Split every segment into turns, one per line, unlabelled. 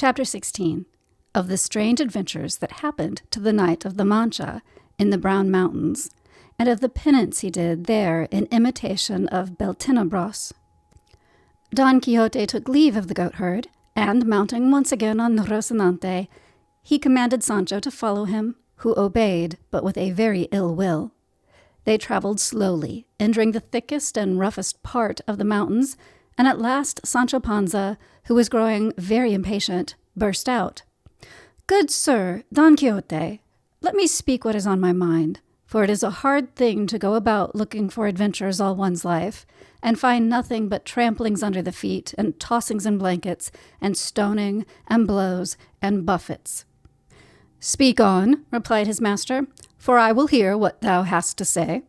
Chapter 16 of the strange adventures that happened to the Knight of the Mancha in the Brown Mountains, and of the penance he did there in imitation of Beltenebros. Don Quixote took leave of the goatherd, and mounting once again on Rocinante, he commanded Sancho to follow him, who obeyed, but with a very ill will. They travelled slowly, entering the thickest and roughest part of the mountains, and at last Sancho Panza, who was growing very impatient, burst out. "Good sir, Don Quixote, let me speak what is on my mind, for it is a hard thing to go about looking for adventures all one's life, and find nothing but tramplings under the feet, and tossings in blankets, and stoning, and blows, and buffets." "Speak on," replied his master, "for I will hear what thou hast to say."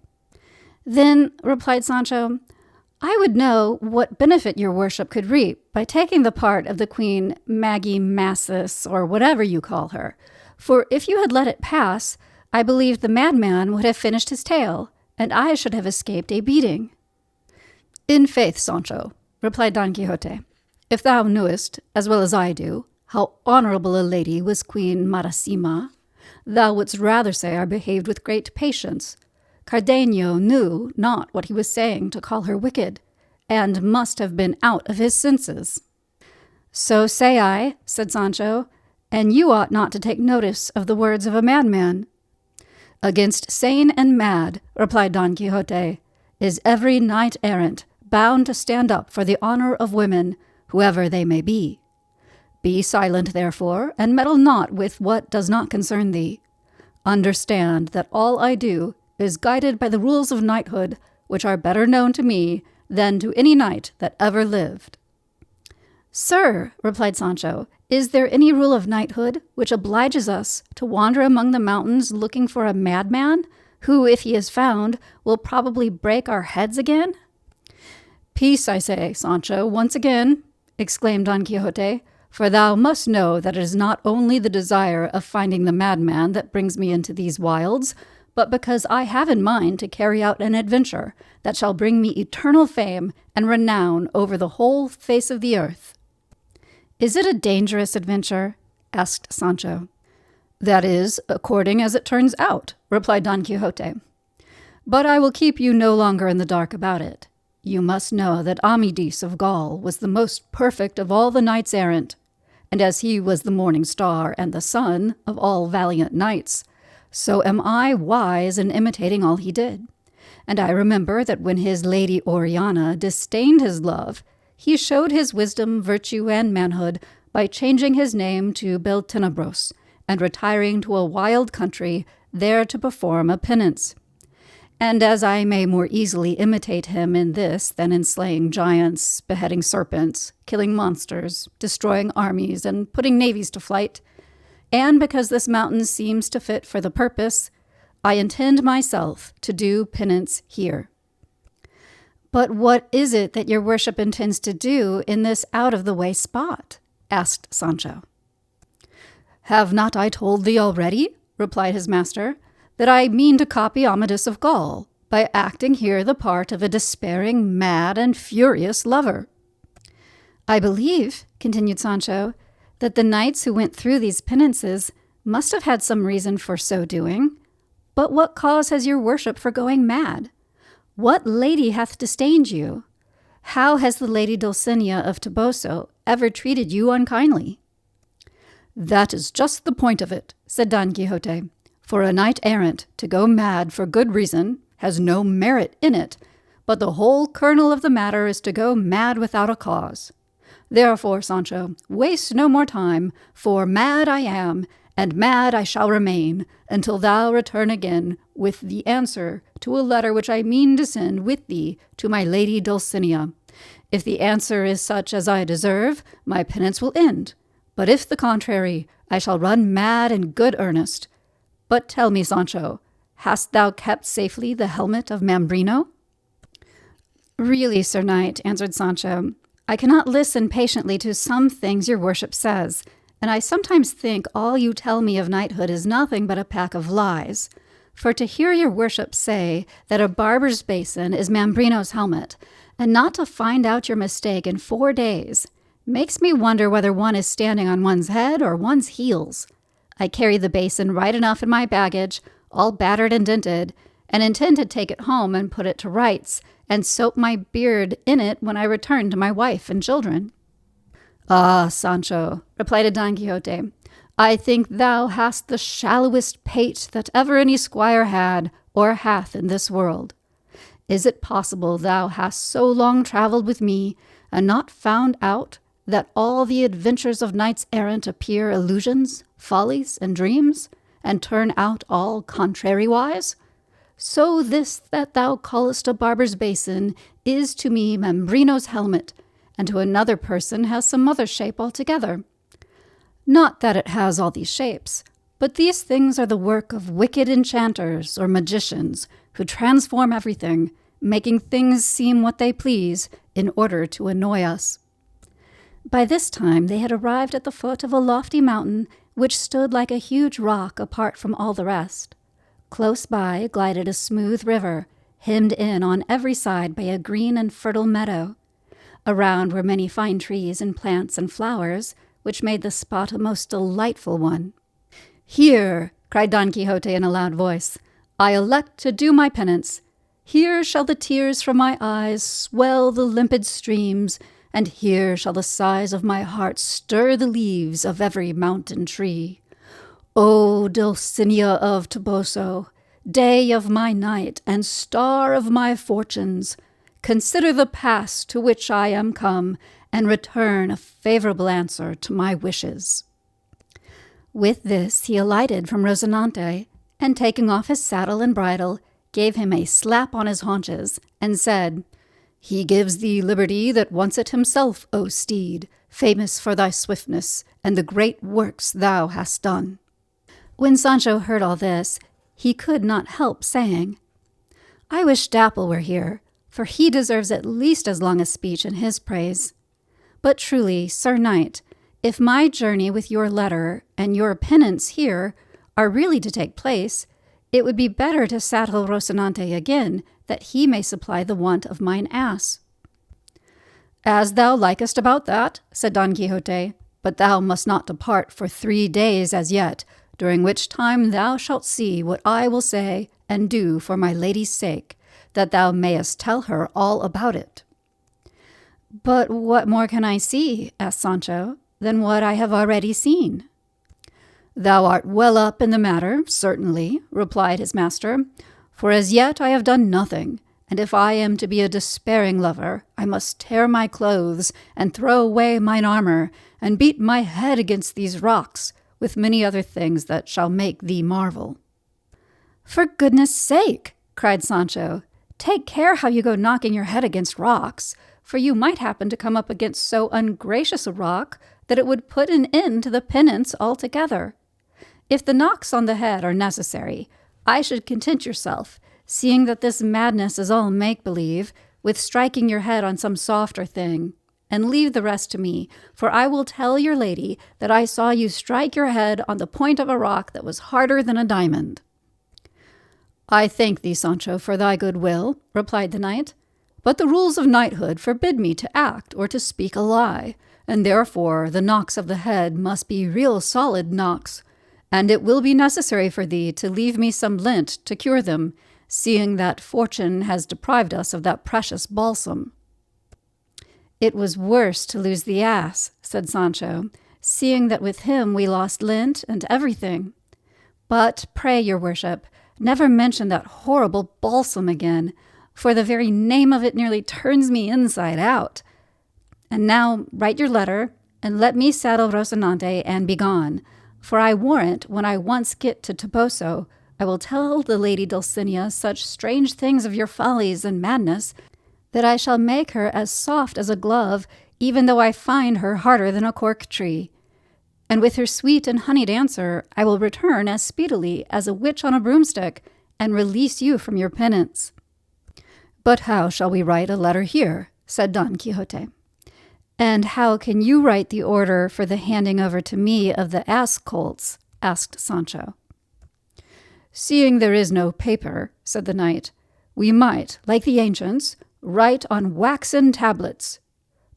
"Then," replied Sancho, "I would know what benefit your worship could reap by taking the part of the Queen Maggie Massis, or whatever you call her, for if you had let it pass, I believe the madman would have finished his tale, and I should have escaped a beating." "In faith, Sancho," replied Don Quixote, "if thou knewest, as well as I do, how honourable a lady was Queen Madasima, thou wouldst rather say I behaved with great patience. Cardenio knew not what he was saying to call her wicked, and must have been out of his senses." "So say I," said Sancho, "and you ought not to take notice of the words of a madman." "Against sane and mad," replied Don Quixote, "is every knight-errant bound to stand up for the honour of women, whoever they may be. Be silent, therefore, and meddle not with what does not concern thee. Understand that all I do is guided by the rules of knighthood, which are better known to me than to any knight that ever lived." "Sir," replied Sancho, "is there any rule of knighthood which obliges us to wander among the mountains looking for a madman, who, if he is found, will probably break our heads again?" "Peace, I say, Sancho, once again," exclaimed Don Quixote, "for thou must know that it is not only the desire of finding the madman that brings me into these wilds, but because I have in mind to carry out an adventure that shall bring me eternal fame and renown over the whole face of the earth." "Is it a dangerous adventure?" asked Sancho. "That is, according as it turns out," replied Don Quixote. "But I will keep you no longer in the dark about it. You must know that Amadis of Gaul was the most perfect of all the knights-errant, and as he was the morning star and the sun of all valiant knights, so am I wise in imitating all he did. And I remember that when his lady Oriana disdained his love, he showed his wisdom, virtue, and manhood by changing his name to Beltenebros, and retiring to a wild country there to perform a penance. And as I may more easily imitate him in this than in slaying giants, beheading serpents, killing monsters, destroying armies, and putting navies to flight, and because this mountain seems to fit for the purpose, I intend myself to do penance here." "But what is it that your worship intends to do in this out-of-the-way spot?" asked Sancho. "Have not I told thee already," replied his master, "that I mean to copy Amadis of Gaul by acting here the part of a despairing, mad, and furious lover?" "I believe," continued Sancho, "that the knights who went through these penances must have had some reason for so doing. But what cause has your worship for going mad? What lady hath disdained you? How has the lady Dulcinea of Toboso ever treated you unkindly?" "That is just the point of it," said Don Quixote. "For a knight-errant to go mad for good reason has no merit in it, but the whole kernel of the matter is to go mad without a cause. Therefore, Sancho, waste no more time, for mad I am, and mad I shall remain, until thou return again with the answer to a letter which I mean to send with thee to my lady Dulcinea. If the answer is such as I deserve, my penance will end, but if the contrary, I shall run mad in good earnest. But tell me, Sancho, hast thou kept safely the helmet of Mambrino?" "Really, Sir Knight," answered Sancho, "I cannot listen patiently to some things your worship says, and I sometimes think all you tell me of knighthood is nothing but a pack of lies. For to hear your worship say that a barber's basin is Mambrino's helmet, and not to find out your mistake in 4 days, Makes me wonder whether one is standing on one's head or one's heels. I carry the basin right enough in my baggage, all battered and dented, and intend to take it home and put it to rights, and soap my beard in it when I return to my wife and children." "Ah, Sancho," replied Don Quixote, "I think thou hast the shallowest pate that ever any squire had or hath in this world. Is it possible thou hast so long travelled with me, and not found out that all the adventures of knights errant appear illusions, follies, and dreams, and turn out all contrariwise? So this that thou callest a barber's basin is to me Mambrino's helmet, and to another person has some other shape altogether. Not that it has all these shapes, but these things are the work of wicked enchanters or magicians who transform everything, making things seem what they please in order to annoy us." By this time they had arrived at the foot of a lofty mountain which stood like a huge rock apart from all the rest. Close by glided a smooth river, hemmed in on every side by a green and fertile meadow. Around were many fine trees and plants and flowers, which made the spot a most delightful one. "Here," cried Don Quixote in a loud voice, "I elect to do my penance. Here shall the tears from my eyes swell the limpid streams, and here shall the sighs of my heart stir the leaves of every mountain tree. O Dulcinea of Toboso, day of my night and star of my fortunes, consider the pass to which I am come, and return a favourable answer to my wishes." With this he alighted from Rocinante, and taking off his saddle and bridle, gave him a slap on his haunches, and said, "He gives thee liberty that wants it himself, O steed, famous for thy swiftness, and the great works thou hast done." When Sancho heard all this, he could not help saying, "I wish Dapple were here, for he deserves at least as long a speech in his praise. But truly, Sir Knight, if my journey with your letter and your penance here are really to take place, it would be better to saddle Rocinante again, that he may supply the want of mine ass." "As thou likest about that," said Don Quixote, "but thou must not depart for 3 days as yet, during which time thou shalt see what I will say and do for my lady's sake, that thou mayest tell her all about it." "But what more can I see," asked Sancho, "than what I have already seen?" "Thou art well up in the matter, certainly," replied his master, "for as yet I have done nothing, and if I am to be a despairing lover, I must tear my clothes, and throw away mine armour, and beat my head against these rocks, with many other things that shall make thee marvel." "For goodness' sake," cried Sancho, "take care how you go knocking your head against rocks, for you might happen to come up against so ungracious a rock that it would put an end to the penance altogether. If the knocks on the head are necessary, I should content yourself, seeing that this madness is all make-believe, with striking your head on some softer thing, and leave the rest to me, for I will tell your lady that I saw you strike your head on the point of a rock that was harder than a diamond." "I thank thee, Sancho, for thy good will," replied the knight, "but the rules of knighthood forbid me to act or to speak a lie, and therefore the knocks of the head must be real solid knocks, and it will be necessary for thee to leave me some lint to cure them, seeing that fortune has deprived us of that precious balsam." "It was worse to lose the ass," said Sancho, "seeing that with him we lost lint and everything. But pray, your worship, never mention that horrible balsam again, for the very name of it nearly turns me inside out. And now write your letter, and let me saddle Rocinante and be gone, for I warrant when I once get to Toboso, I will tell the lady Dulcinea such strange things of your follies and madness, that I shall make her as soft as a glove, even though I find her harder than a cork tree. And with her sweet and honeyed answer, I will return as speedily as a witch on a broomstick, and release you from your penance." "But how shall we write a letter here?" said Don Quixote. "And how can you write the order for the handing over to me of the ass colts?" asked Sancho. "Seeing there is no paper," said the knight, "we might, like the ancients, write on waxen tablets.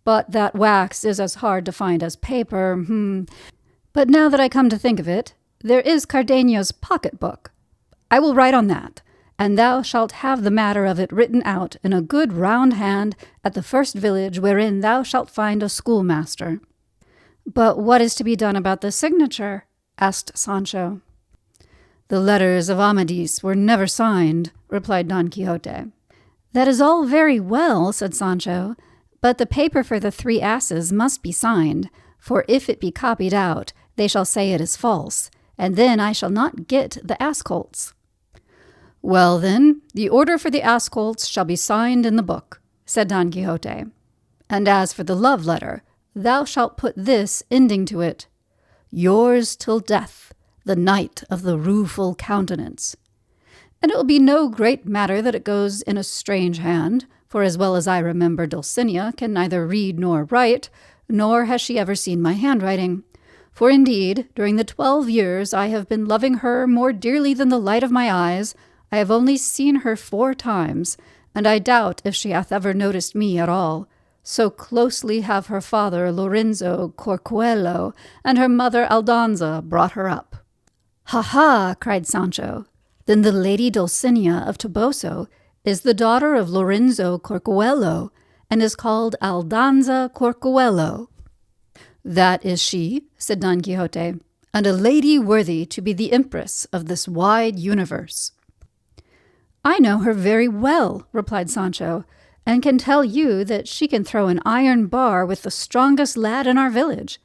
but that wax is as hard to find as paper. But now that I come to think of it, there is Cardenio's pocket-book. I will write on that, and thou shalt have the matter of it written out in a good round hand at the first village wherein thou shalt find a schoolmaster." "But what is to be done about the signature?" asked Sancho. "The letters of Amadis were never signed," replied Don Quixote. "That is all very well," said Sancho, "but the paper for the 3 asses must be signed, for if it be copied out, they shall say it is false, and then I shall not get the ass-colts." "Well, then, the order for the ass-colts shall be signed in the book," said Don Quixote. "And as for the love letter, thou shalt put this ending to it: 'Yours till death, the Knight of the Rueful Countenance.' And it will be no great matter that it goes in a strange hand, for as well as I remember, Dulcinea can neither read nor write, nor has she ever seen my handwriting. For indeed, during the 12 years I have been loving her more dearly than the light of my eyes, I have only seen her 4 times, and I doubt if she hath ever noticed me at all. So closely have her father Lorenzo Corcuelo and her mother Aldonza brought her up." "Ha ha!" cried Sancho. "Then the lady Dulcinea of Toboso is the daughter of Lorenzo Corcuelo, and is called Aldonza Corcuelo." "That is she," said Don Quixote, "and a lady worthy to be the empress of this wide universe." "I know her very well," replied Sancho, "and can tell you that she can throw an iron bar with the strongest lad in our village.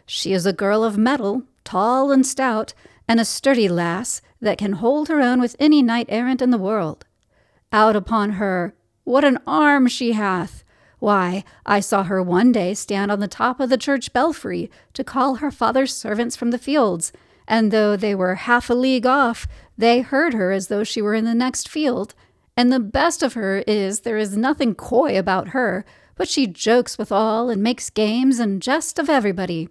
She is a girl of mettle, tall and stout, and a sturdy lass that can hold her own with any knight-errant in the world. Out upon her, what an arm she hath! Why, I saw her one day stand on the top of the church belfry to call her father's servants from the fields, and though they were half a league off, they heard her as though she were in the next field. And the best of her is there is nothing coy about her, but she jokes with all and makes games and jest of everybody.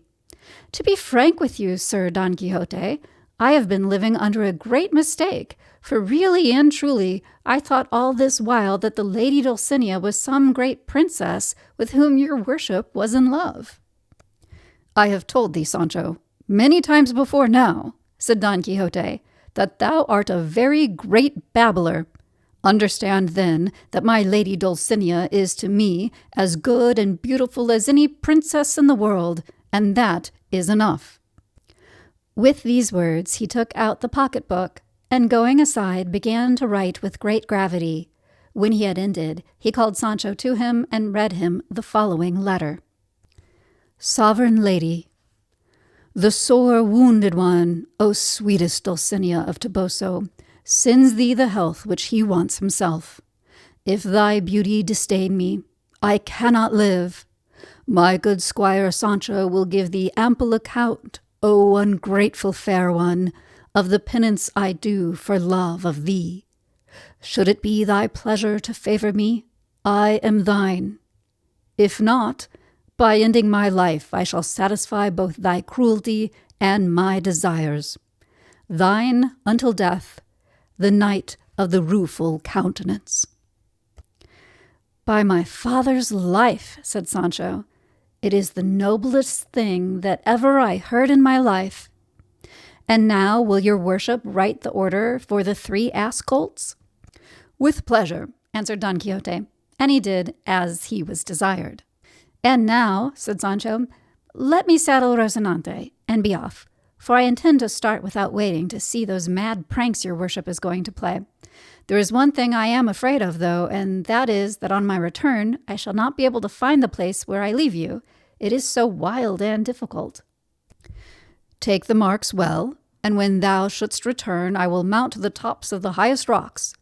To be frank with you, Sir Don Quixote, I have been living under a great mistake, for really and truly I thought all this while that the lady Dulcinea was some great princess with whom your worship was in love." "I have told thee, Sancho, many times before now," said Don Quixote, "that thou art a very great babbler. Understand, then, that my lady Dulcinea is to me as good and beautiful as any princess in the world, and that is enough." With these words he took out the pocket-book, and going aside began to write with great gravity. When he had ended, he called Sancho to him and read him the following letter. "Sovereign Lady, the sore wounded one, O sweetest Dulcinea of Toboso, sends thee the health which he wants himself. If thy beauty disdain me, I cannot live. My good squire Sancho will give thee ample account, O ungrateful fair one, of the penance I do for love of thee. Should it be thy pleasure to favour me, I am thine. If not, by ending my life I shall satisfy both thy cruelty and my desires. Thine until death, the Knight of the Rueful Countenance." "By my father's life," said Sancho, "it is the noblest thing that ever I heard in my life. And now will your worship write the order for the 3 ass-colts?" "With pleasure," answered Don Quixote, and he did as he was desired. "And now," said Sancho, "let me saddle Rocinante and be off, for I intend to start without waiting to see those mad pranks your worship is going to play. There is one thing I am afraid of, though, and that is that on my return I shall not be able to find the place where I leave you. It is so wild and difficult." "Take the marks well, and when thou shouldst return I will mount to the tops of the highest rocks.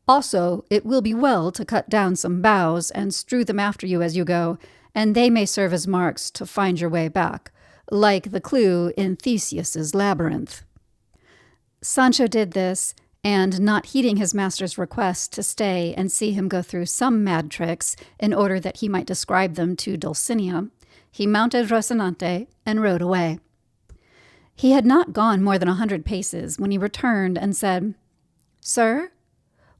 Also, it will be well to cut down some boughs and strew them after you as you go, and they may serve as marks to find your way back, like the clue in Theseus's labyrinth." Sancho did this, and not heeding his master's request to stay and see him go through some mad tricks in order that he might describe them to Dulcinea, he mounted Rocinante and rode away. He had not gone more than 100 paces when he returned and said, "Sir,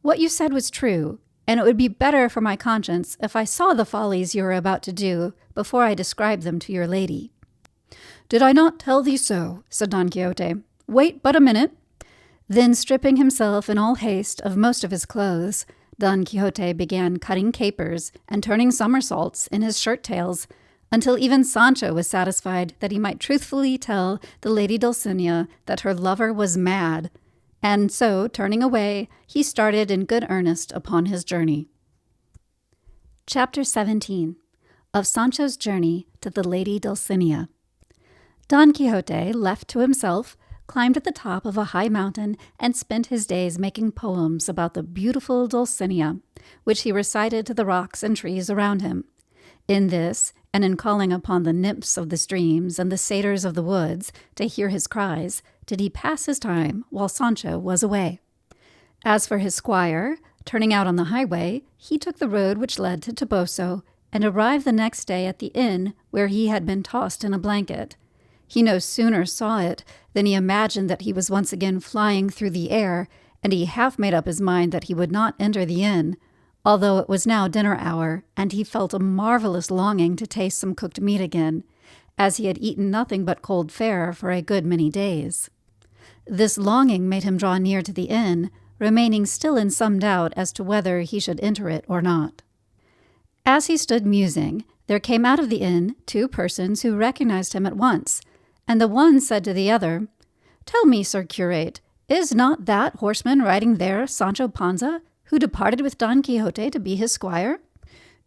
what you said was true. and it would be better for my conscience if I saw the follies you are about to do before I describe them to your lady." "Did I not tell thee so?" said Don Quixote. "Wait but a minute." Then, stripping himself in all haste of most of his clothes, Don Quixote began cutting capers and turning somersaults in his shirt-tails, until even Sancho was satisfied that he might truthfully tell the lady Dulcinea that her lover was mad, and so, turning away, he started in good earnest upon his journey. Chapter 17. Of Sancho's Journey to the Lady Dulcinea. Don Quixote, left to himself, climbed at the top of a high mountain and spent his days making poems about the beautiful Dulcinea, which he recited to the rocks and trees around him. In this, and in calling upon the nymphs of the streams and the satyrs of the woods to hear his cries, did he pass his time while Sancho was away. As for his squire, turning out on the highway, he took the road which led to Toboso, and arrived the next day at the inn where he had been tossed in a blanket. He no sooner saw it than he imagined that he was once again flying through the air, and he half made up his mind that he would not enter the inn, although it was now dinner hour, and he felt a marvellous longing to taste some cooked meat again, as he had eaten nothing but cold fare for a good many days. This longing made him draw near to the inn, remaining still in some doubt as to whether he should enter it or not. As he stood musing, there came out of the inn 2 persons who recognized him at once, and the one said to the other, "Tell me, Sir Curate, is not that horseman riding there Sancho Panza, who departed with Don Quixote to be his squire?"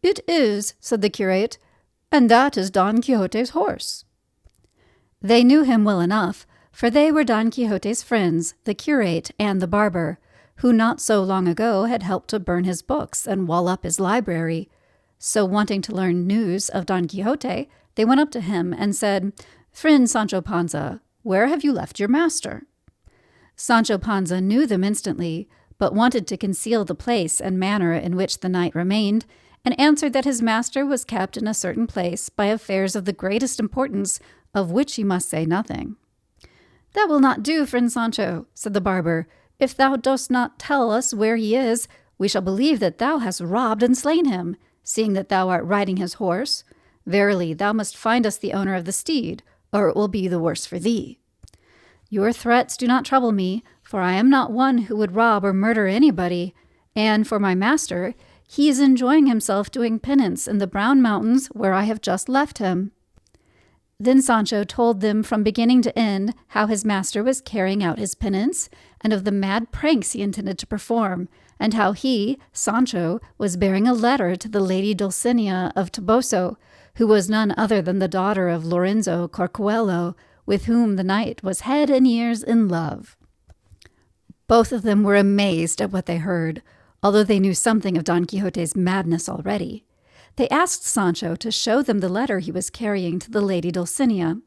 "It is," said the curate, "and that is Don Quixote's horse." They knew him well enough, for they were Don Quixote's friends, the curate and the barber, who not so long ago had helped to burn his books and wall up his library. So wanting to learn news of Don Quixote, they went up to him and said, "Friend Sancho Panza, where have you left your master?" Sancho Panza knew them instantly, but wanted to conceal the place and manner in which the knight remained, and answered that his master was kept in a certain place by affairs of the greatest importance, of which he must say nothing. "That will not do, friend Sancho," said the barber. "If thou dost not tell us where he is, we shall believe that thou hast robbed and slain him, seeing that thou art riding his horse. Verily, thou must find us the owner of the steed, or it will be the worse for thee." "Your threats do not trouble me, for I am not one who would rob or murder anybody, and for my master, he is enjoying himself doing penance in the brown mountains where I have just left him." Then Sancho told them from beginning to end how his master was carrying out his penance, and of the mad pranks he intended to perform, and how he, Sancho, was bearing a letter to the lady Dulcinea of Toboso, who was none other than the daughter of Lorenzo Corcuelo, with whom the knight was head and ears in love. Both of them were amazed at what they heard, although they knew something of Don Quixote's madness already. They asked Sancho to show them the letter he was carrying to the lady Dulcinea.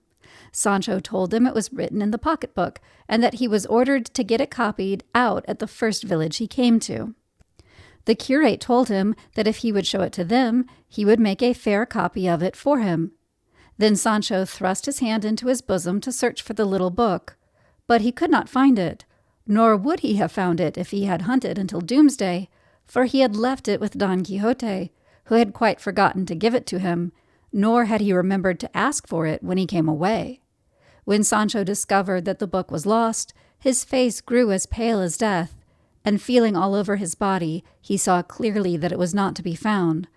Sancho told them it was written in the pocketbook, and that he was ordered to get it copied out at the first village he came to. The curate told him that if he would show it to them, he would make a fair copy of it for him. Then Sancho thrust his hand into his bosom to search for the little book, but he could not find it, nor would he have found it if he had hunted until doomsday, for he had left it with Don Quixote, who had quite forgotten to give it to him, nor had he remembered to ask for it when he came away. When Sancho discovered that the book was lost, his face grew as pale as death, and feeling all over his body, he saw clearly that it was not to be found.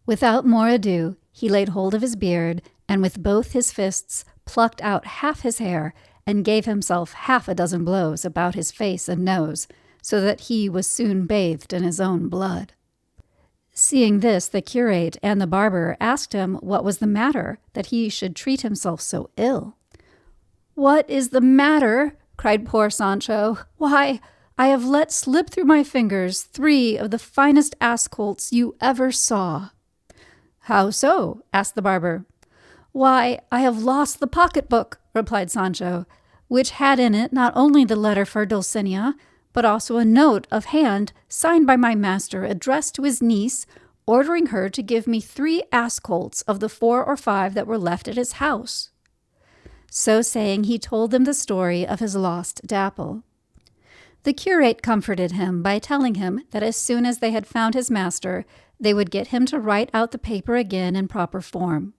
Without more ado, he laid hold of his beard, and with both his fists plucked out half his hair, and gave himself 6 blows about his face and nose, so that he was soon bathed in his own blood. Seeing this, the curate and the barber asked him what was the matter, that he should treat himself so ill. "What is the matter?" cried poor Sancho. "Why, I have let slip through my fingers 3 of the finest ass colts you ever saw." "How so?" asked the barber. "Why, I have lost the pocketbook," replied Sancho, "which had in it not only the letter for Dulcinea, but also a note of hand signed by my master addressed to his niece, ordering her to give me 3 ass colts of the 4 or 5 that were left at his house." So saying, he told them the story of his lost Dapple. The curate comforted him by telling him that as soon as they had found his master, they would get him to write out the paper again in proper form.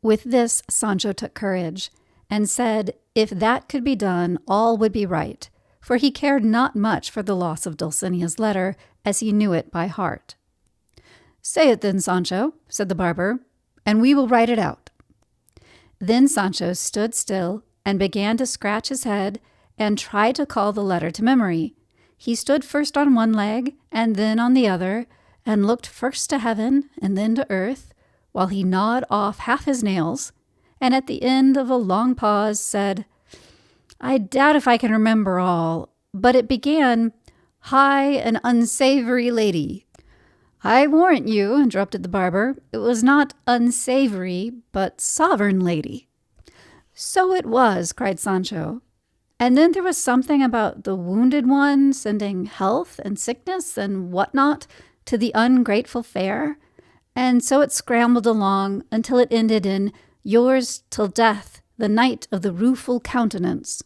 With this, Sancho took courage, and said if that could be done, all would be right, for he cared not much for the loss of Dulcinea's letter, as he knew it by heart. "Say it then, Sancho," said the barber, "and we will write it out." Then Sancho stood still and began to scratch his head and try to call the letter to memory. He stood first on one leg and then on the other, and looked first to heaven and then to earth, while he gnawed off half his nails, and at the end of a long pause said, "I doubt if I can remember all, but it began, 'High and unsavory lady.'" "I warrant you," interrupted the barber, "it was not unsavory, but sovereign lady." "So it was," cried Sancho. "And then there was something about the wounded one sending health and sickness and whatnot to the ungrateful fair, and so it scrambled along until it ended in 'yours till death, the knight of the rueful countenance.'"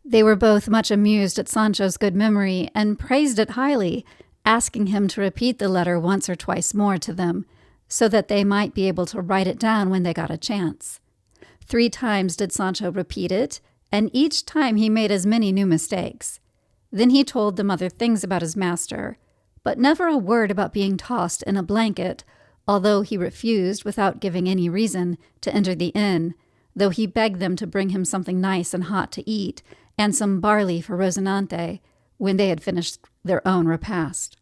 They were both much amused at Sancho's good memory and praised it highly, asking him to repeat the letter once or twice more to them, so that they might be able to write it down when they got a chance. 3 times did Sancho repeat it, and each time he made as many new mistakes. Then he told them other things about his master, but never a word about being tossed in a blanket, although he refused, without giving any reason, to enter the inn, though he begged them to bring him something nice and hot to eat, and some barley for Rocinante, when they had finished their own repast.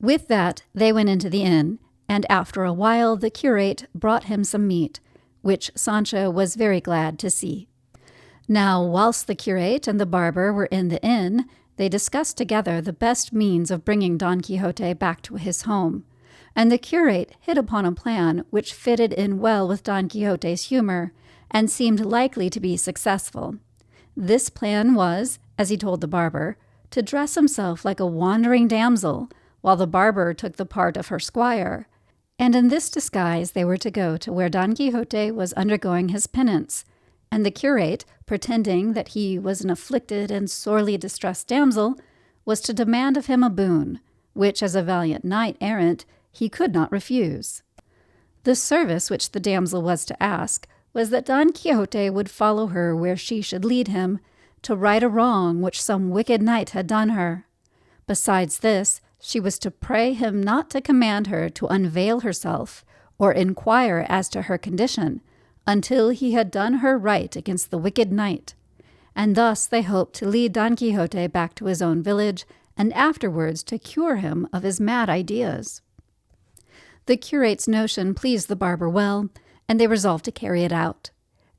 With that, they went into the inn, and after a while the curate brought him some meat, which Sancho was very glad to see. Now, whilst the curate and the barber were in the inn, they discussed together the best means of bringing Don Quixote back to his home, and the curate hit upon a plan which fitted in well with Don Quixote's humour, and seemed likely to be successful. This plan was, as he told the barber, to dress himself like a wandering damsel, while the barber took the part of her squire, and in this disguise they were to go to where Don Quixote was undergoing his penance, and the curate, pretending that he was an afflicted and sorely distressed damsel, was to demand of him a boon, which, as a valiant knight-errant, he could not refuse. The service which the damsel was to ask was that Don Quixote would follow her where she should lead him, to right a wrong which some wicked knight had done her. Besides this, she was to pray him not to command her to unveil herself, or inquire as to her condition, until he had done her right against the wicked knight, and thus they hoped to lead Don Quixote back to his own village, and afterwards to cure him of his mad ideas. The curate's notion pleased the barber well, and they resolved to carry it out.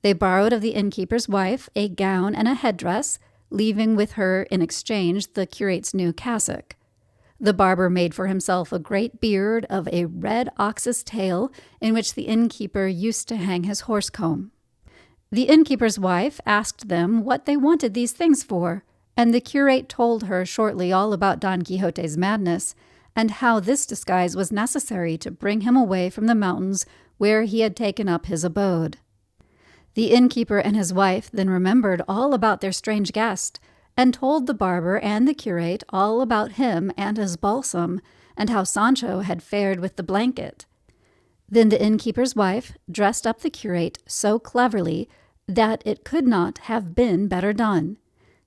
They borrowed of the innkeeper's wife a gown and a headdress, leaving with her in exchange the curate's new cassock. The barber made for himself a great beard of a red ox's tail, in which the innkeeper used to hang his horse comb. The innkeeper's wife asked them what they wanted these things for, and the curate told her shortly all about Don Quixote's madness, and how this disguise was necessary to bring him away from the mountains where he had taken up his abode. The innkeeper and his wife then remembered all about their strange guest, and told the barber and the curate all about him and his balsam, and how Sancho had fared with the blanket. Then the innkeeper's wife dressed up the curate so cleverly that it could not have been better done.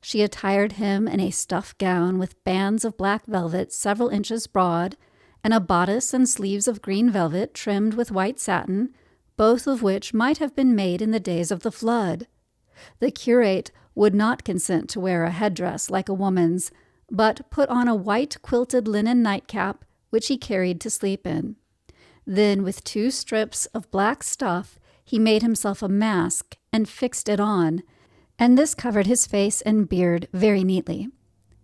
She attired him in a stuff gown with bands of black velvet several inches broad, and a bodice and sleeves of green velvet trimmed with white satin, both of which might have been made in the days of the flood. The curate would not consent to wear a headdress like a woman's, but put on a white quilted linen nightcap, which he carried to sleep in. Then, with 2 strips of black stuff, he made himself a mask and fixed it on, and this covered his face and beard very neatly.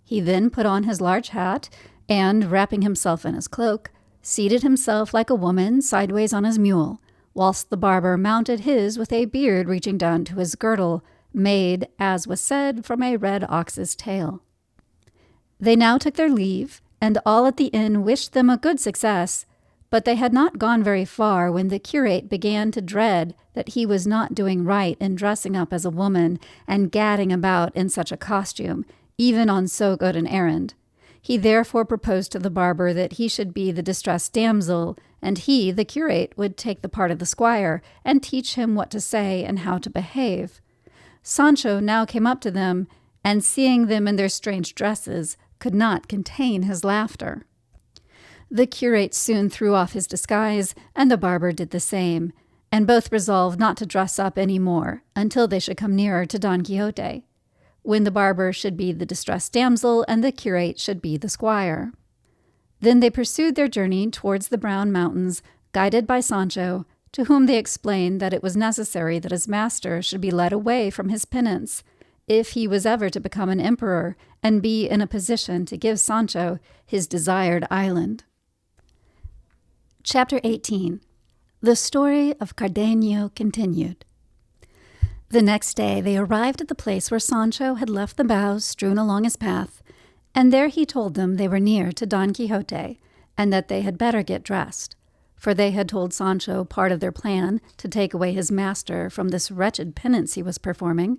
He then put on his large hat, and, wrapping himself in his cloak, seated himself like a woman sideways on his mule, whilst the barber mounted his with a beard reaching down to his girdle, made, as was said, from a red ox's tail. They now took their leave, and all at the inn wished them a good success, but they had not gone very far when the curate began to dread that he was not doing right in dressing up as a woman and gadding about in such a costume, even on so good an errand. He therefore proposed to the barber that he should be the distressed damsel, and he, the curate, would take the part of the squire, and teach him what to say and how to behave. Sancho now came up to them, and seeing them in their strange dresses, could not contain his laughter. The curate soon threw off his disguise, and the barber did the same, and both resolved not to dress up any more until they should come nearer to Don Quixote, when the barber should be the distressed damsel and the curate should be the squire. Then they pursued their journey towards the Brown Mountains, guided by Sancho, to whom they explained that it was necessary that his master should be led away from his penance, if he was ever to become an emperor and be in a position to give Sancho his desired island. Chapter 18. The Story of Cardenio continued. The next day they arrived at the place where Sancho had left the boughs strewn along his path, and there he told them they were near to Don Quixote, and that they had better get dressed, for they had told Sancho part of their plan to take away his master from this wretched penance he was performing,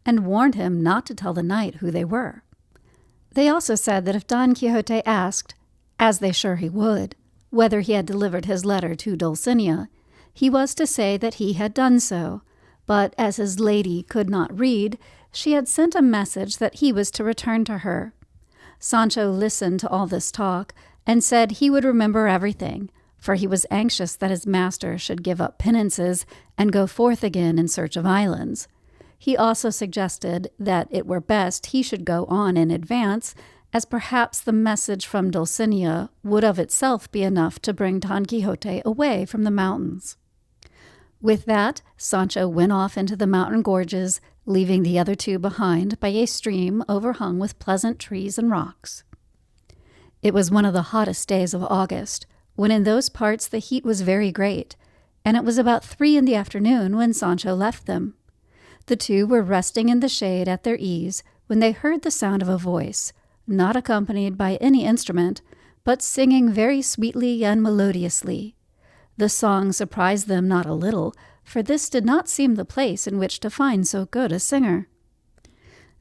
and warned him not to tell the knight who they were. They also said that if Don Quixote asked, as they sure he would, whether he had delivered his letter to Dulcinea, he was to say that he had done so, but as his lady could not read, she had sent a message that he was to return to her. Sancho listened to all this talk, and said he would remember everything, for he was anxious that his master should give up penances and go forth again in search of islands. He also suggested that it were best he should go on in advance, as perhaps the message from Dulcinea would of itself be enough to bring Don Quixote away from the mountains. With that, Sancho went off into the mountain gorges, leaving the other two behind by a stream overhung with pleasant trees and rocks. It was one of the hottest days of August, when in those parts the heat was very great, and it was about 3 in the afternoon when Sancho left them. The two were resting in the shade at their ease when they heard the sound of a voice, not accompanied by any instrument, but singing very sweetly and melodiously. The song surprised them not a little, for this did not seem the place in which to find so good a singer.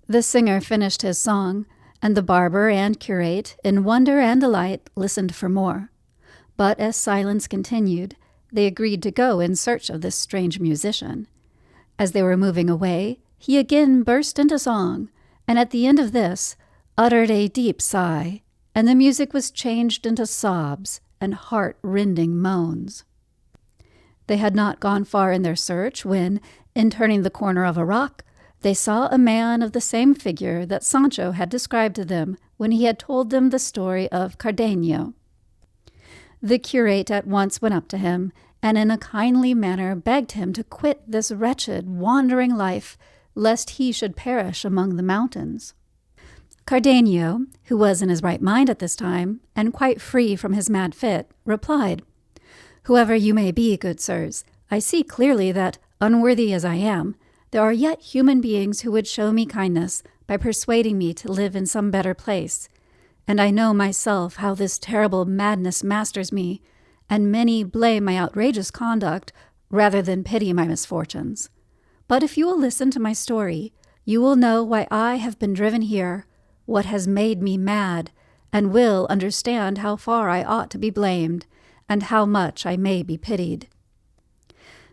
The singer finished his song, and the barber and curate, in wonder and delight, listened for more. But as silence continued, they agreed to go in search of this strange musician. As they were moving away, he again burst into song, and at the end of this, uttered a deep sigh, and the music was changed into sobs and heart-rending moans. They had not gone far in their search when, in turning the corner of a rock, they saw a man of the same figure that Sancho had described to them when he had told them the story of Cardenio. The curate at once went up to him, and in a kindly manner begged him to quit this wretched, wandering life, lest he should perish among the mountains. Cardenio, who was in his right mind at this time, and quite free from his mad fit, replied, "Whoever you may be, good sirs, I see clearly that, unworthy as I am, there are yet human beings who would show me kindness by persuading me to live in some better place, and I know myself how this terrible madness masters me, and many blame my outrageous conduct rather than pity my misfortunes. But if you will listen to my story, you will know why I have been driven here, what has made me mad, and will understand how far I ought to be blamed, and how much I may be pitied."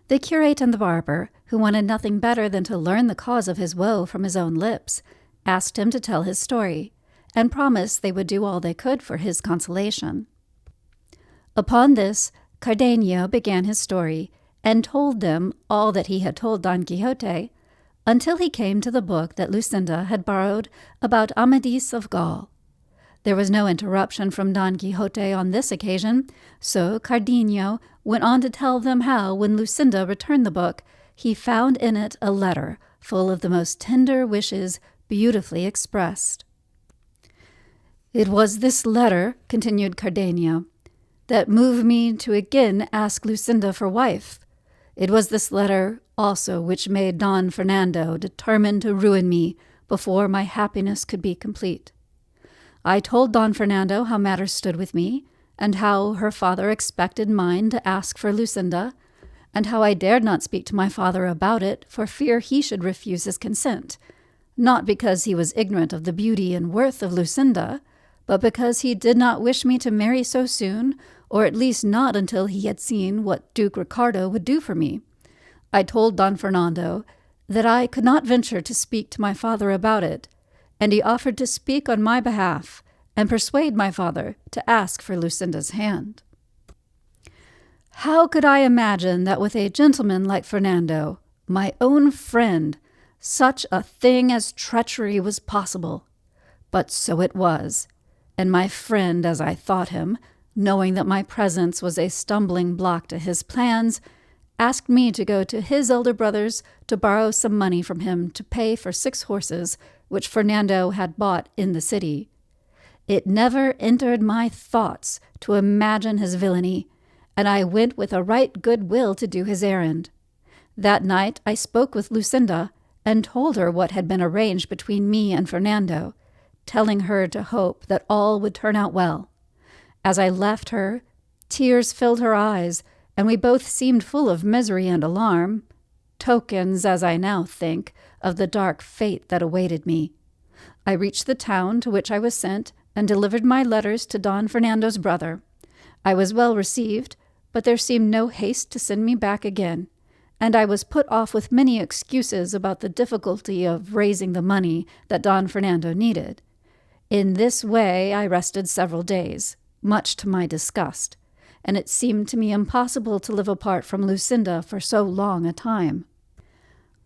The curate and the barber, who wanted nothing better than to learn the cause of his woe from his own lips, asked him to tell his story, and promised they would do all they could for his consolation. Upon this, Cardenio began his story, and told them all that he had told Don Quixote, until he came to the book that Lucinda had borrowed about Amadis of Gaul. There was no interruption from Don Quixote on this occasion, so Cardenio went on to tell them how, when Lucinda returned the book, he found in it a letter full of the most tender wishes, beautifully expressed. "It was this letter," continued Cardenio, "that moved me to again ask Lucinda for wife. It was this letter also which made Don Fernando determine to ruin me before my happiness could be complete. I told Don Fernando how matters stood with me, and how her father expected mine to ask for Lucinda, and how I dared not speak to my father about it for fear he should refuse his consent, not because he was ignorant of the beauty and worth of Lucinda, but because he did not wish me to marry so soon, or at least not until he had seen what Duke Ricardo would do for me. I told Don Fernando that I could not venture to speak to my father about it, and he offered to speak on my behalf and persuade my father to ask for Lucinda's hand. How could I imagine that with a gentleman like Fernando, my own friend, such a thing as treachery was possible? But so it was, and my friend, as I thought him, knowing that my presence was a stumbling block to his plans, asked me to go to his elder brothers to borrow some money from him to pay for 6 horses which Fernando had bought in the city. It never entered my thoughts to imagine his villainy, and I went with a right good will to do his errand. That night I spoke with Lucinda and told her what had been arranged between me and Fernando, telling her to hope that all would turn out well. As I left her, tears filled her eyes, and we both seemed full of misery and alarm, tokens, as I now think, of the dark fate that awaited me. I reached the town to which I was sent, and delivered my letters to Don Fernando's brother. I was well received, but there seemed no haste to send me back again, and I was put off with many excuses about the difficulty of raising the money that Don Fernando needed. In this way I rested several days, much to my disgust, and it seemed to me impossible to live apart from Lucinda for so long a time.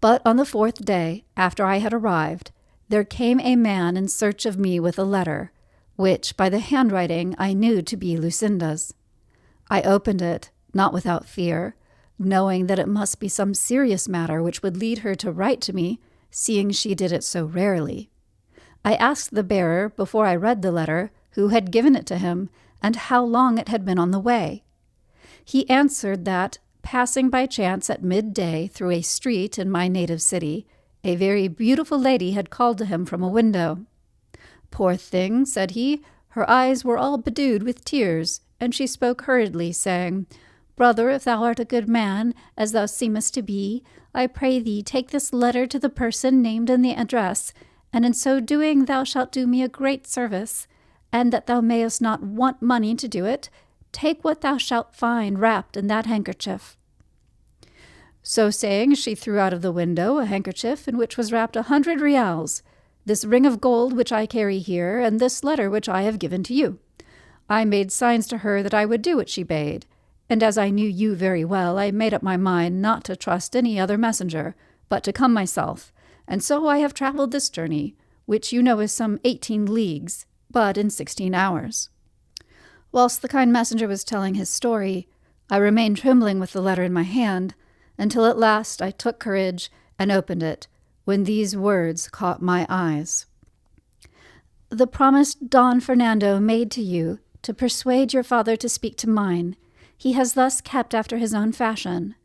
But on the 4th day, after I had arrived, there came a man in search of me with a letter, which, by the handwriting, I knew to be Lucinda's. I opened it, not without fear, knowing that it must be some serious matter which would lead her to write to me, seeing she did it so rarely. I asked the bearer, before I read the letter, who had given it to him, and how long it had been on the way. He answered that, passing by chance at midday through a street in my native city, a very beautiful lady had called to him from a window. Poor thing, said he, her eyes were all bedewed with tears, and she spoke hurriedly, saying, Brother, if thou art a good man, as thou seemest to be, I pray thee take this letter to the person named in the address, and in so doing thou shalt do me a great service, and that thou mayest not want money to do it, take what thou shalt find wrapped in that handkerchief. So saying, she threw out of the window a handkerchief in which was wrapped 100 reals, this ring of gold which I carry here, and this letter which I have given to you. I made signs to her that I would do what she bade, and as I knew you very well, I made up my mind not to trust any other messenger, but to come myself, and so I have travelled this journey, which you know is some 18 leagues, but in 16 hours. Whilst the kind messenger was telling his story, I remained trembling with the letter in my hand, until at last I took courage and opened it, when these words caught my eyes. The promise Don Fernando made to you to persuade your father to speak to mine, he has thus kept after his own fashion.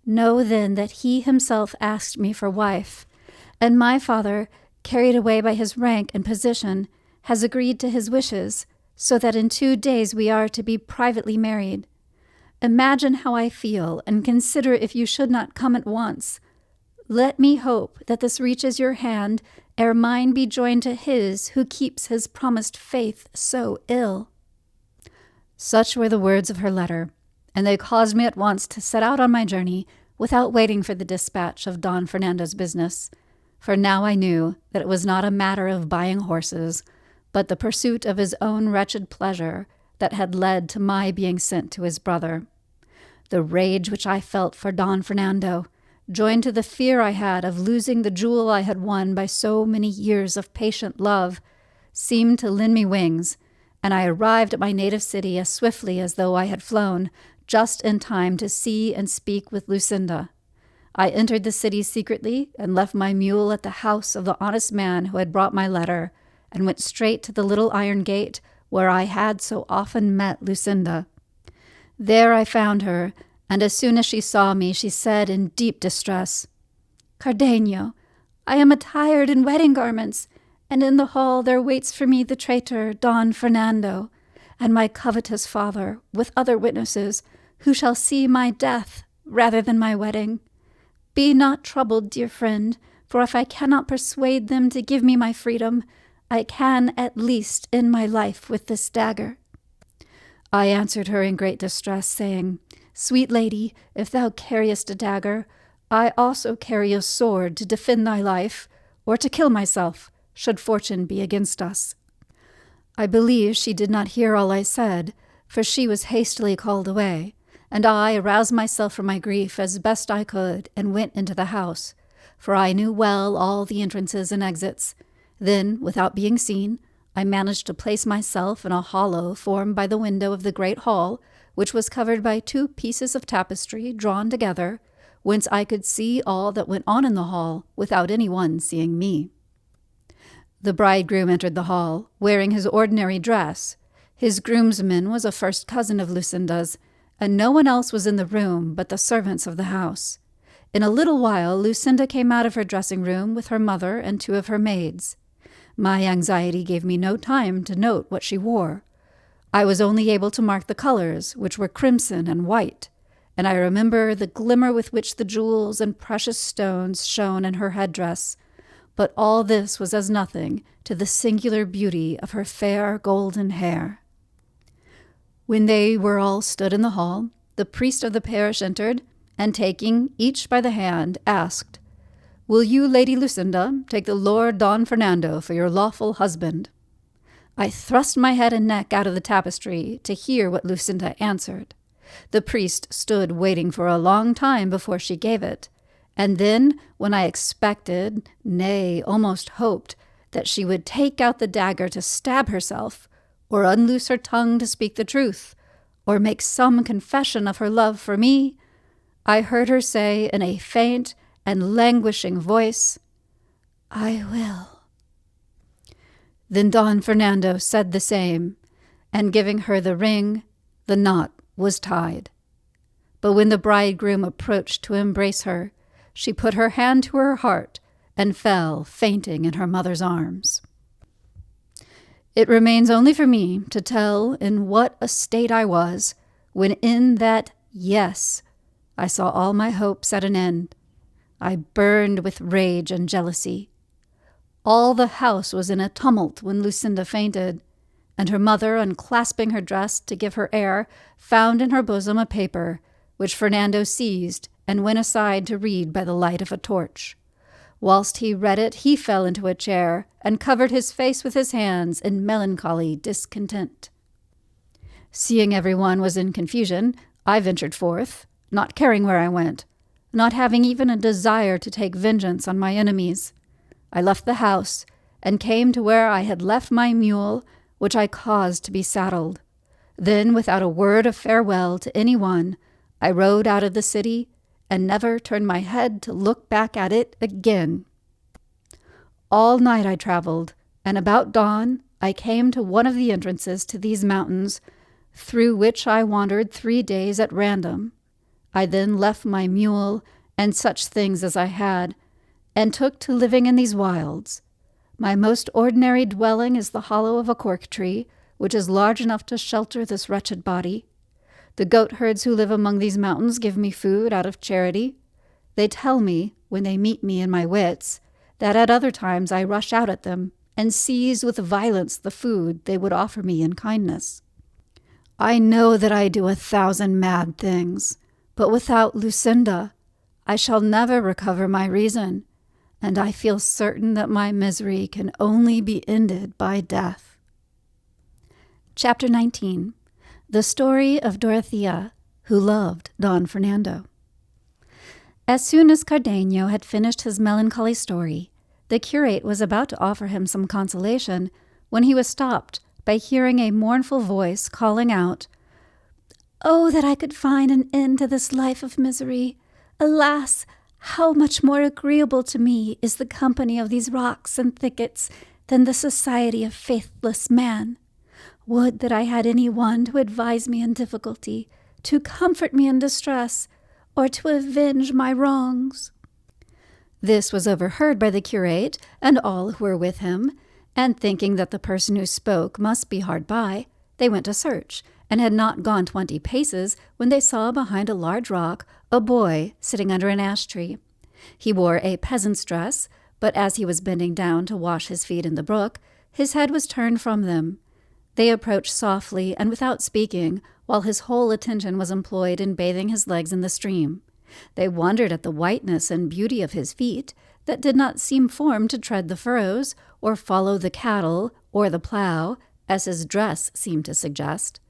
Know then that he himself asked me for wife, and my father, carried away by his rank and position, has agreed to his wishes, so that in 2 days we are to be privately married. Imagine how I feel, and consider if you should not come at once. Let me hope that this reaches your hand ere mine be joined to his who keeps his promised faith so ill. Such were the words of her letter, and they caused me at once to set out on my journey without waiting for the dispatch of Don Fernando's business, for now I knew that it was not a matter of buying horses, but the pursuit of his own wretched pleasure that had led to my being sent to his brother. The rage which I felt for Don Fernando, joined to the fear I had of losing the jewel I had won by so many years of patient love, seemed to lend me wings, and I arrived at my native city as swiftly as though I had flown, just in time to see and speak with Lucinda. I entered the city secretly and left my mule at the house of the honest man who had brought my letter, and went straight to the little iron gate where I had so often met Lucinda. There I found her, and as soon as she saw me, she said in deep distress, Cardenio, I am attired in wedding garments, and in the hall there waits for me the traitor Don Fernando, and my covetous father, with other witnesses, who shall see my death rather than my wedding. Be not troubled, dear friend, for if I cannot persuade them to give me my freedom, I can at least end my life with this dagger." I answered her in great distress, saying, "Sweet lady, if thou carriest a dagger, I also carry a sword to defend thy life, or to kill myself, should fortune be against us." I believe she did not hear all I said, for she was hastily called away, and I aroused myself from my grief as best I could and went into the house, for I knew well all the entrances and exits. Then, without being seen, I managed to place myself in a hollow formed by the window of the great hall, which was covered by 2 pieces of tapestry drawn together, whence I could see all that went on in the hall without any one seeing me. The bridegroom entered the hall, wearing his ordinary dress. His groomsman was a first cousin of Lucinda's, and no one else was in the room but the servants of the house. In a little while Lucinda came out of her dressing-room with her mother and 2 of her maids. My anxiety gave me no time to note what she wore. I was only able to mark the colors, which were crimson and white, and I remember the glimmer with which the jewels and precious stones shone in her headdress. But all this was as nothing to the singular beauty of her fair golden hair. When they were all stood in the hall, the priest of the parish entered, and taking each by the hand, asked, "Will you, Lady Lucinda, take the Lord Don Fernando for your lawful husband?" I thrust my head and neck out of the tapestry to hear what Lucinda answered. The priest stood waiting for a long time before she gave it, and then, when I expected, nay, almost hoped, that she would take out the dagger to stab herself, or unloose her tongue to speak the truth, or make some confession of her love for me, I heard her say in a faint and languishing voice, "I will." Then Don Fernando said the same, and giving her the ring, the knot was tied. But when the bridegroom approached to embrace her, she put her hand to her heart and fell fainting in her mother's arms. It remains only for me to tell in what a state I was when in that yes I saw all my hopes at an end. I burned with rage and jealousy. All the house was in a tumult when Lucinda fainted, and her mother, unclasping her dress to give her air, found in her bosom a paper, which Fernando seized and went aside to read by the light of a torch. Whilst he read it, he fell into a chair and covered his face with his hands in melancholy discontent. Seeing everyone was in confusion, I ventured forth, not caring where I went, not having even a desire to take vengeance on my enemies. I left the house and came to where I had left my mule, which I caused to be saddled. Then, without a word of farewell to any one, I rode out of the city and never turned my head to look back at it again. All night I traveled, and about dawn I came to one of the entrances to these mountains, through which I wandered 3 days at random. I then left my mule and such things as I had, and took to living in these wilds. My most ordinary dwelling is the hollow of a cork tree, which is large enough to shelter this wretched body. The goatherds who live among these mountains give me food out of charity. They tell me, when they meet me in my wits, that at other times I rush out at them and seize with violence the food they would offer me in kindness. I know that I do 1,000 mad things, but without Lucinda I shall never recover my reason, and I feel certain that my misery can only be ended by death. Chapter 19. The Story of Dorothea, who loved Don Fernando. As soon as Cardenio had finished his melancholy story, the curate was about to offer him some consolation when he was stopped by hearing a mournful voice calling out, "Oh, that I could find an end to this life of misery! Alas, how much more agreeable to me is the company of these rocks and thickets than the society of faithless man! Would that I had any one to advise me in difficulty, to comfort me in distress, or to avenge my wrongs." This was overheard by the curate and all who were with him, and thinking that the person who spoke must be hard by, they went to search, and had not gone 20 paces when they saw behind a large rock a boy sitting under an ash tree. He wore a peasant's dress, but as he was bending down to wash his feet in the brook, his head was turned from them. They approached softly and without speaking, while his whole attention was employed in bathing his legs in the stream. They wondered at the whiteness and beauty of his feet, that did not seem formed to tread the furrows, or follow the cattle, or the plough, as his dress seemed to suggest.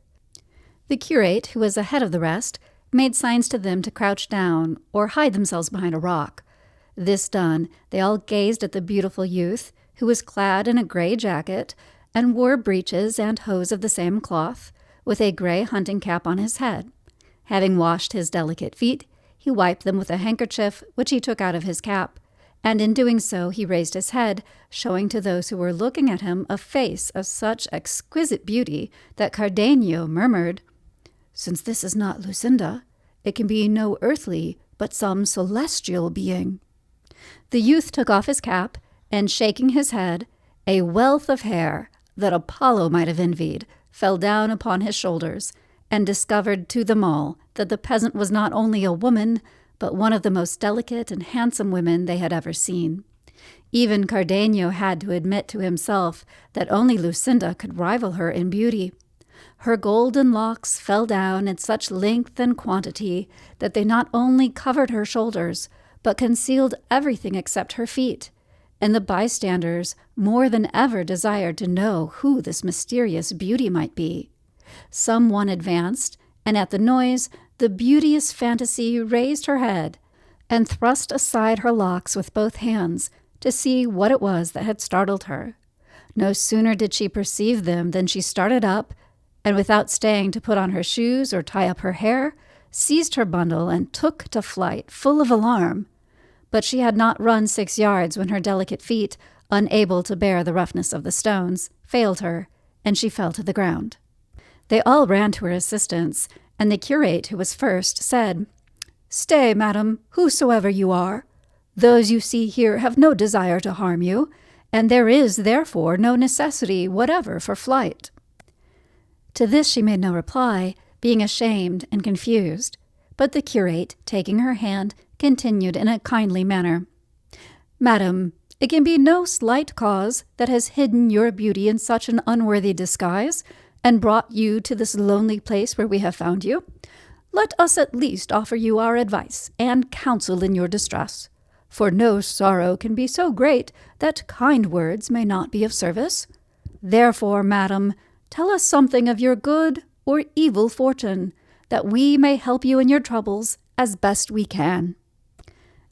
The curate, who was ahead of the rest, made signs to them to crouch down, or hide themselves behind a rock. This done, they all gazed at the beautiful youth, who was clad in a grey jacket, and wore breeches and hose of the same cloth, with a grey hunting cap on his head. Having washed his delicate feet, he wiped them with a handkerchief which he took out of his cap, and in doing so he raised his head, showing to those who were looking at him a face of such exquisite beauty that Cardenio murmured, "Since this is not Lucinda, it can be no earthly, but some celestial being." The youth took off his cap, and shaking his head, a wealth of hair, that Apollo might have envied, fell down upon his shoulders, and discovered to them all that the peasant was not only a woman, but one of the most delicate and handsome women they had ever seen. Even Cardenio had to admit to himself that only Lucinda could rival her in beauty. Her golden locks fell down in such length and quantity that they not only covered her shoulders, but concealed everything except her feet, and the bystanders more than ever desired to know who this mysterious beauty might be. Some one advanced, and at the noise, the beauteous fantasy raised her head, and thrust aside her locks with both hands, to see what it was that had startled her. No sooner did she perceive them than she started up, and without staying to put on her shoes or tie up her hair, seized her bundle and took to flight, full of alarm. But she had not run 6 yards when her delicate feet, unable to bear the roughness of the stones, failed her, and she fell to the ground. They all ran to her assistance, and the curate, who was first, said, "Stay, madam, whosoever you are. Those you see here have no desire to harm you, and there is, therefore, no necessity whatever for flight." To this she made no reply, being ashamed and confused, but the curate, taking her hand, continued in a kindly manner, "Madam, it can be no slight cause that has hidden your beauty in such an unworthy disguise, and brought you to this lonely place where we have found you. Let us at least offer you our advice and counsel in your distress, for no sorrow can be so great that kind words may not be of service. Therefore, madam, tell us something of your good or evil fortune, that we may help you in your troubles as best we can."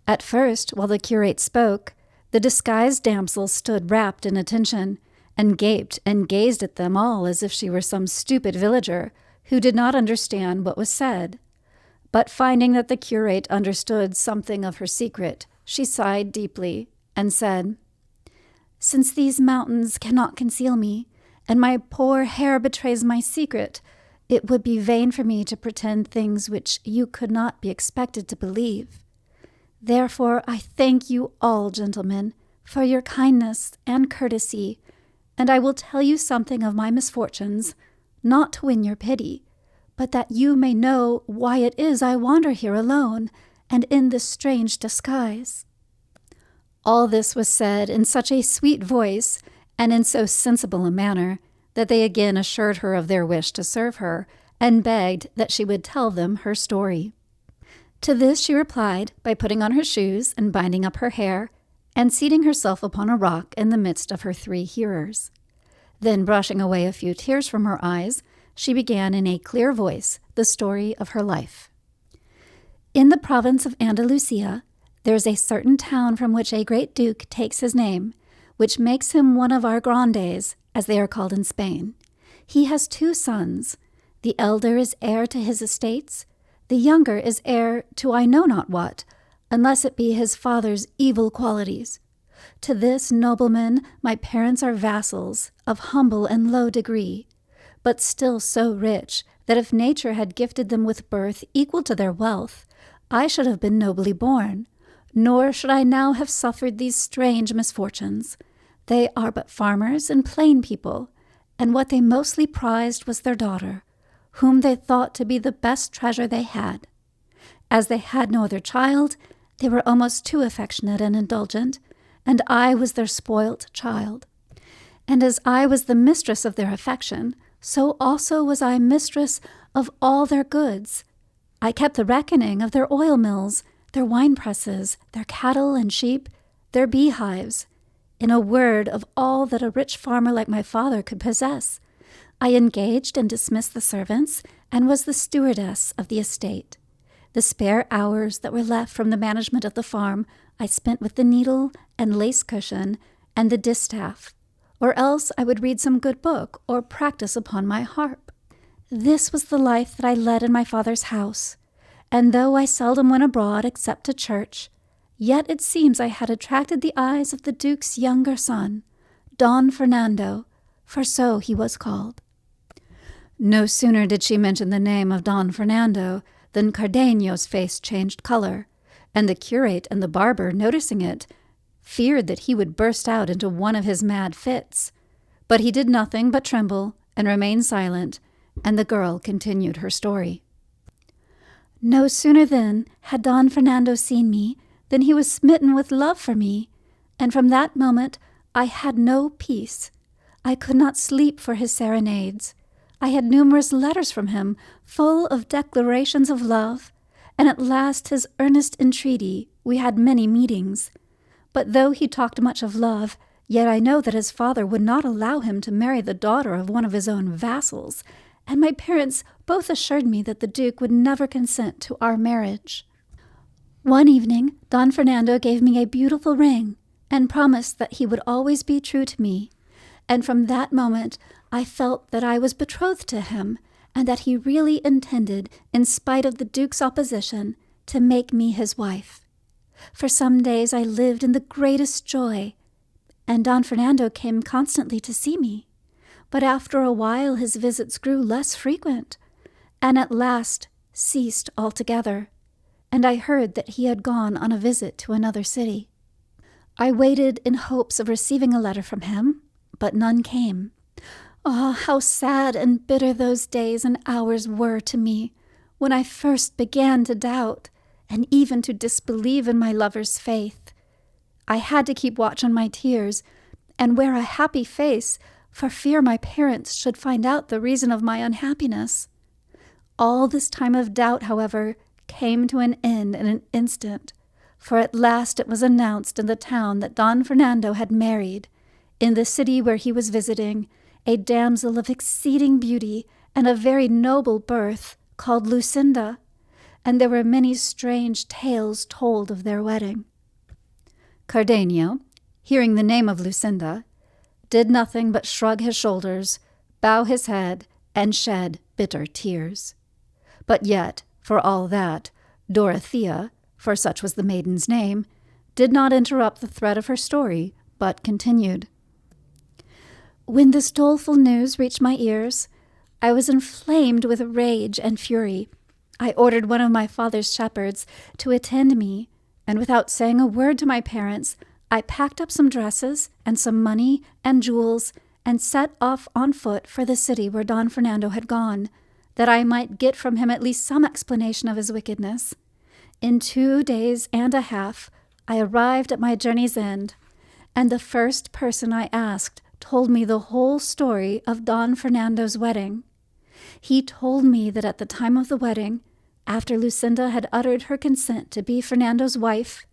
At first, while the curate spoke, the disguised damsel stood rapt in attention, and gaped and gazed at them all as if she were some stupid villager who did not understand what was said. But finding that the curate understood something of her secret, she sighed deeply and said, "Since these mountains cannot conceal me, and my poor hair betrays my secret, it would be vain for me to pretend things which you could not be expected to believe. Therefore I thank you all, gentlemen, for your kindness and courtesy, and I will tell you something of my misfortunes, not to win your pity, but that you may know why it is I wander here alone, and in this strange disguise." All this was said in such a sweet voice, and in so sensible a manner, that they again assured her of their wish to serve her, and begged that she would tell them her story. To this she replied by putting on her shoes and binding up her hair, and seating herself upon a rock in the midst of her 3 hearers. Then, brushing away a few tears from her eyes, she began in a clear voice the story of her life. In the province of Andalusia, there is a certain town from which a great duke takes his name, which makes him one of our grandes, as they are called in Spain. He has 2 sons. The elder is heir to his estates. The younger is heir to I know not what, unless it be his father's evil qualities. To this nobleman my parents are vassals, of humble and low degree, but still so rich that if nature had gifted them with birth equal to their wealth, I should have been nobly born, nor should I now have suffered these strange misfortunes. They are but farmers and plain people, and what they mostly prized was their daughter, whom they thought to be the best treasure they had. As they had no other child, They were almost too affectionate and indulgent, and I was their spoilt child. And as I was the mistress of their affection, so also was I mistress of all their goods. I kept the reckoning of their oil mills, their wine presses, their cattle and sheep, their beehives. In a word, of all that a rich farmer like my father could possess. I engaged and dismissed the servants, and was the stewardess of the estate. The spare hours that were left from the management of the farm I spent with the needle and lace cushion and the distaff, or else I would read some good book or practice upon my harp. This was the life that I led in my father's house, and though I seldom went abroad except to church, yet it seems I had attracted the eyes of the Duke's younger son, Don Fernando, for so he was called. No sooner did she mention the name of Don Fernando than Cardenio's face changed color, and the curate and the barber, noticing it, feared that he would burst out into one of his mad fits. But he did nothing but tremble and remain silent, and the girl continued her story. No sooner then had Don Fernando seen me than he was smitten with love for me, and from that moment I had no peace. I could not sleep for his serenades. I had numerous letters from him, full of declarations of love, and at last his earnest entreaty we had many meetings. But though he talked much of love, yet I know that his father would not allow him to marry the daughter of one of his own vassals, and my parents both assured me that the Duke would never consent to our marriage. One evening Don Fernando gave me a beautiful ring, and promised that he would always be true to me, and from that moment I felt that I was betrothed to him, and that he really intended, in spite of the Duke's opposition, to make me his wife. For some days I lived in the greatest joy, and Don Fernando came constantly to see me. But after a while his visits grew less frequent, and at last ceased altogether, and I heard that he had gone on a visit to another city. I waited in hopes of receiving a letter from him, but none came. Ah, how sad and bitter those days and hours were to me, when I first began to doubt, and even to disbelieve in my lover's faith. I had to keep watch on my tears, and wear a happy face, for fear my parents should find out the reason of my unhappiness. All this time of doubt, however, came to an end in an instant, for at last it was announced in the town that Don Fernando had married, in the city where he was visiting, a damsel of exceeding beauty and of very noble birth, called Lucinda, and there were many strange tales told of their wedding. Cardenio, hearing the name of Lucinda, did nothing but shrug his shoulders, bow his head, and shed bitter tears. But yet, for all that, Dorothea, for such was the maiden's name, did not interrupt the thread of her story, but continued. When this doleful news reached my ears, I was inflamed with rage and fury. I ordered one of my father's shepherds to attend me, and without saying a word to my parents, I packed up some dresses and some money and jewels, and set off on foot for the city where Don Fernando had gone, that I might get from him at least some explanation of his wickedness. In 2 days and a half, I arrived at my journey's end, and the first person I asked told me the whole story of Don Fernando's wedding. He told me that at the time of the wedding, after Lucinda had uttered her consent to be Fernando's wife,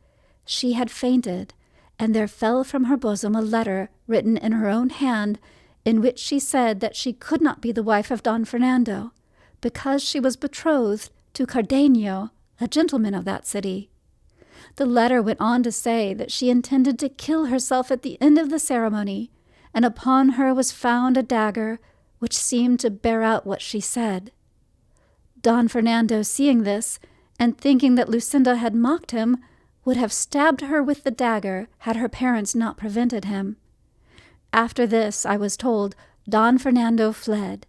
she had fainted, and there fell from her bosom a letter written in her own hand, in which she said that she could not be the wife of Don Fernando, because she was betrothed to Cardenio, a gentleman of that city. The letter went on to say that she intended to kill herself at the end of the ceremony, and upon her was found a dagger which seemed to bear out what she said. Don Fernando, seeing this, and thinking that Lucinda had mocked him, would have stabbed her with the dagger had her parents not prevented him. After this, I was told, Don Fernando fled,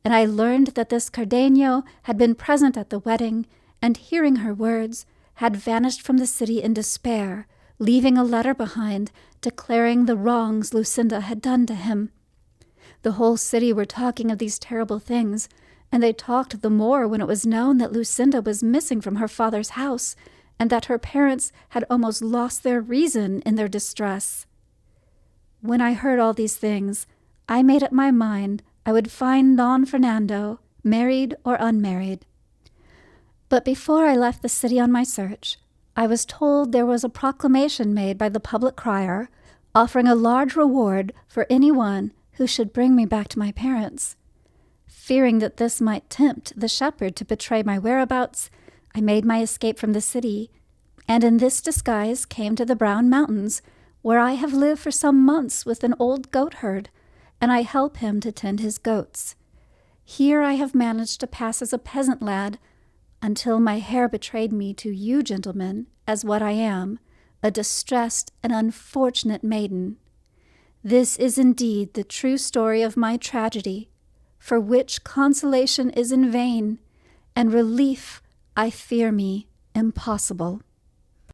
and I learned that this Cardenio had been present at the wedding, and hearing her words, had vanished from the city in despair, leaving a letter behind declaring the wrongs Lucinda had done to him. The whole city were talking of these terrible things, and they talked the more when it was known that Lucinda was missing from her father's house, and that her parents had almost lost their reason in their distress. When I heard all these things, I made up my mind I would find Don Fernando, married or unmarried. But before I left the city on my search, I was told there was a proclamation made by the public crier offering a large reward for anyone who should bring me back to my parents. Fearing that this might tempt the shepherd to betray my whereabouts, I made my escape from the city, and in this disguise came to the Brown Mountains, where I have lived for some months with an old goatherd, and I help him to tend his goats. Here I have managed to pass as a peasant lad, until my hair betrayed me to you, gentlemen, as what I am, a distressed and unfortunate maiden. This is indeed the true story of my tragedy, for which consolation is in vain, and relief, I fear me, impossible.